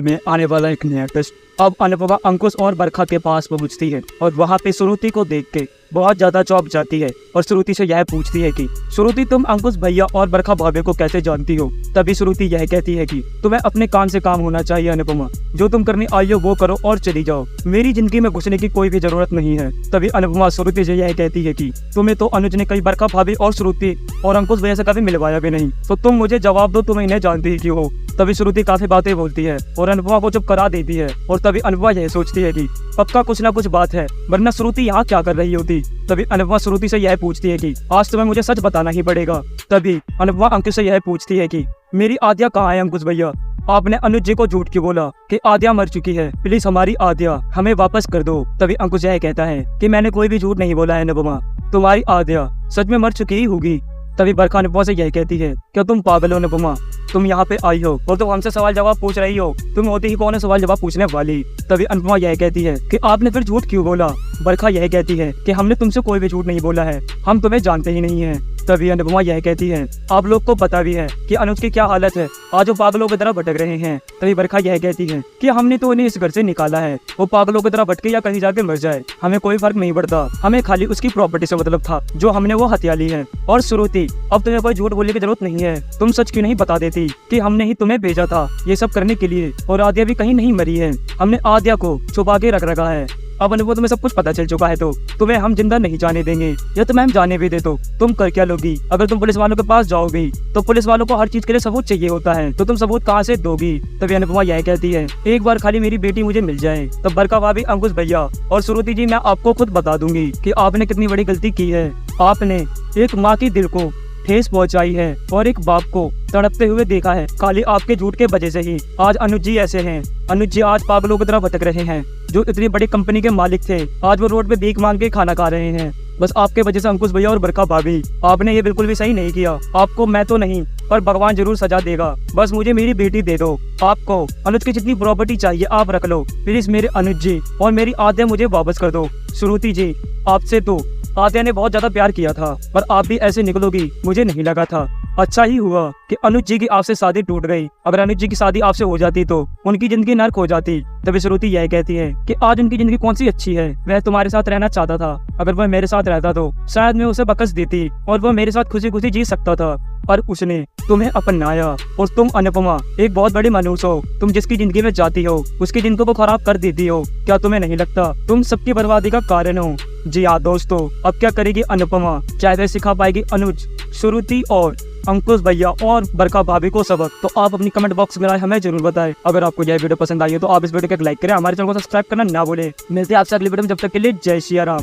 में आने वाला एक नया टेस्ट। अब अनुपमा अंकुश और बरखा के पास पहुंचती है और वहाँ पे श्रुति को देख के बहुत ज्यादा चौंक जाती है और श्रुति से यह पूछती है कि श्रुति तुम अंकुश भैया और बरखा भाभी को कैसे जानती हो। तभी श्रुति यह कहती है कि तुम्हें अपने काम से काम होना चाहिए अनुपमा, जो तुम करने आई हो वो करो और चली जाओ, मेरी जिंदगी में घुसने की कोई भी जरूरत नहीं है। तभी अनुपमा श्रुति से यह कहती है कि तुम्हें तो अनुज ने कई बरखा भाभी और श्रुति और अंकुश भैया से कभी मिलवाया भी नहीं, तो तुम मुझे जवाब दो, तुम इन्हें जानती ही क्यों हो। तभी श्रुति काफी बातें बोलती है और अनुपमा को चुप करा देती है और तभी अनुपमा यह सोचती है कि पक्का कुछ ना कुछ बात है, वरना श्रुति यहाँ क्या कर रही होती। तभी अनुपमा श्रुति से यह पूछती है कि आज तुम्हें मुझे सच बताना ही पड़ेगा। तभी अनुपमा अंकुश से यह पूछती है कि मेरी आद्या कहाँ है अंकुश भैया, आपने अनुज जी को झूठ क्यों बोला कि आद्या मर चुकी है, प्लीज हमारी आद्या हमें वापस कर दो। तभी अंकुश यह कहता है कि मैंने कोई भी झूठ नहीं बोला है अनुपमा, तुम्हारी आद्या सच में मर चुकी ही होगी। तभी बरखा अनुपमा से यह कहती है क्या तुम पागल हो अनुपमा, तुम यहाँ पे आई हो और तुम हमसे सवाल जवाब पूछ रही हो, तुम होती ही कौन है सवाल जवाब पूछने वाली। तभी अनुपमा यह कहती है कि आपने फिर झूठ क्यों बोला। बरखा यह कहती है कि हमने तुमसे कोई भी झूठ नहीं बोला है, हम तुम्हें जानते ही नहीं है। तभी अनुपमा यह कहती है आप लोग को पता भी है कि अनुज की क्या हालत है, आज वो पागलों की तरह भटक रहे हैं। तभी बरखा यह कहती है कि हमने तो उन्हें इस घर से निकाला है, वो पागलों की तरह भटके या कहीं जाके मर जाए, हमें कोई फर्क नहीं पड़ता, हमें खाली उसकी प्रॉपर्टी से मतलब था जो हमने वो हत्या ली है। और श्रुति अब तुम्हें कोई झूठ बोलने की जरूरत नहीं है, तुम सच क्यों नहीं बता देती कि हमने ही तुम्हें भेजा था ये सब करने के लिए, और आद्या भी कहीं नहीं मरी है, हमने आद्या को छुपा के रख रखा है। अब अनुपमा तुम्हें सब कुछ पता चल चुका है तो तुम्हें हम जिंदा नहीं जाने देंगे, या तुम्हें हम जाने भी दे तो तुम कर क्या लोगी। अगर तुम पुलिस वालों के पास जाओगी तो पुलिस वालों को हर चीज के लिए सबूत चाहिए होता है, तो तुम सबूत कहाँ से दोगी। तभी अनुपमा यह कहती है एक बार खाली मेरी बेटी मुझे मिल जाए। तब बरखा भाभी, अंकुश भैया और श्रुति जी मैं आपको खुद बता दूंगी कि आपने कितनी बड़ी गलती की है। आपने एक माँ की दिल को ठेस पहुंचाई है और एक बाप को तड़पते हुए देखा है। खाली आपके झूठ के वजह से ही आज अनुज जी ऐसे हैं। अनुज जी आज पागलों की तरह भटक रहे हैं, जो इतनी बड़ी कंपनी के मालिक थे आज वो रोड पे भीख मांग के खाना खा रहे हैं, बस आपके वजह से। अंकुश भैया और बरखा भाभी आपने ये बिल्कुल भी सही नहीं किया, आपको मैं तो नहीं पर भगवान जरूर सजा देगा। बस मुझे मेरी बेटी दे दो, आपको अनुज की जितनी प्रॉपर्टी चाहिए आप रख लो, प्लीज मेरे अनुज जी और मेरी आद्या मुझे वापस कर दो। श्रुति जी आपसे तो आद्या ने बहुत ज्यादा प्यार किया था, पर आप भी ऐसे निकलोगी मुझे नहीं लगा था। अच्छा ही हुआ कि अनुज जी की आपसे शादी टूट गई, अगर अनुज जी की शादी आपसे हो जाती तो उनकी जिंदगी नर्क हो जाती। तभी श्रुति यह कहती है कि आज उनकी जिंदगी कौन सी अच्छी है, वह तुम्हारे साथ रहना चाहता था, अगर वह मेरे साथ रहता तो शायद मैं उसे बकस देती और वह मेरे साथ खुशी खुशी जी सकता था, पर उसने तुम्हें अपनाया। और तुम अनुपमा एक बहुत बड़ी मनुष्य हो, तुम जिसकी जिंदगी में जाती हो उसकी जिंदगी को खराब कर देती हो। क्या तुम्हें नहीं लगता तुम सबकी बर्बादी का कारण हो। जी हाँ दोस्तों, अब क्या करेगी अनुपमा, क्या वह सिखा पाएगी अनुज, श्रुति और अंकुश भैया और बरखा भाभी को सबक। तो आप अपनी कमेंट बॉक्स में राय हमें जरूर बताएं। अगर आपको यह वीडियो पसंद आई है तो आप इस वीडियो को लाइक करें, हमारे चैनल को सब्सक्राइब करना ना भूलें। मिलते हैं आपसे अगली वीडियो में, जब तक के लिए जय श्री राम।